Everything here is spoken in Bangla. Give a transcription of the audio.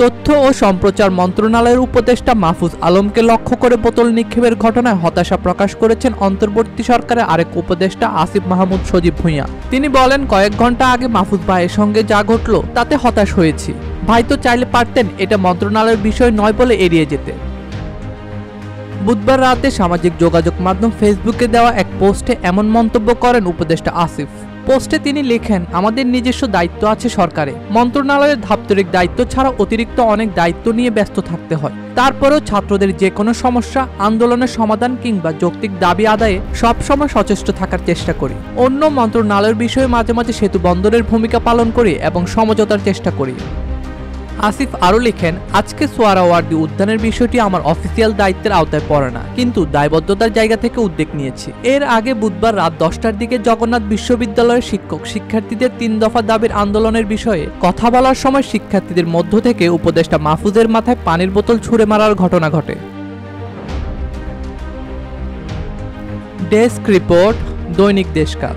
তথ্য ও সম্প্রচার মন্ত্রণালয়ের উপদেষ্টা মাহফুজ আলমকে লক্ষ্য করে বোতল নিক্ষেপের ঘটনায় হতাশা প্রকাশ করেছেন অন্তর্বর্তী সরকারের আরেক উপদেষ্টা আসিফ মাহমুদ সজীব ভুঁইয়া। তিনি বলেন, কয়েক ঘন্টা আগে মাহফুজ ভাইয়ের সঙ্গে যা ঘটল তাতে হতাশ হয়েছি। ভাই তো চাইলে পারতেন এটা মন্ত্রণালয়ের বিষয় নয় বলে এড়িয়ে যেতে। বুধবার রাতে সামাজিক যোগাযোগ মাধ্যম ফেসবুকে দেওয়া এক পোস্টে এমন মন্তব্য করেন উপদেষ্টা আসিফ। পোস্টে তিনি লেখেন, আমাদের নিজস্ব দায়িত্ব আছে সরকারে। মন্ত্রণালয়ের দাপ্তরিক দায়িত্ব ছাড়া অতিরিক্ত অনেক দায়িত্ব নিয়ে ব্যস্ত থাকতে হয়। তারপরেও ছাত্রদের যে কোনো সমস্যা, আন্দোলনের সমাধান কিংবা যৌক্তিক দাবি আদায়ে সবসময় সচেষ্ট থাকার চেষ্টা করি। অন্য মন্ত্রণালয়ের বিষয়ে মাঝে মাঝে সেতু বন্দরের ভূমিকা পালন করি এবং সমঝোতার চেষ্টা করি। আসিফ আরও লিখেন, আজকে সোহরাওয়ার্দী উদ্যানের বিষয়টি আমার অফিসিয়াল দায়িত্বের আওতায় পড়ে না, কিন্তু দায়বদ্ধতার জায়গা থেকে উদ্যোগ নিয়েছি। এর আগে বুধবার রাত 10টার দিকে জগন্নাথ বিশ্ববিদ্যালয়ের শিক্ষক শিক্ষার্থীদের 3 দফা দাবির আন্দোলনের বিষয়ে কথা বলার সময় শিক্ষার্থীদের মধ্য থেকে উপদেষ্টা মাহফুজের মাথায় পানির বোতল ছুঁড়ে মারার ঘটনা ঘটে। ডেস্ক রিপোর্ট, দৈনিক দেশকাল।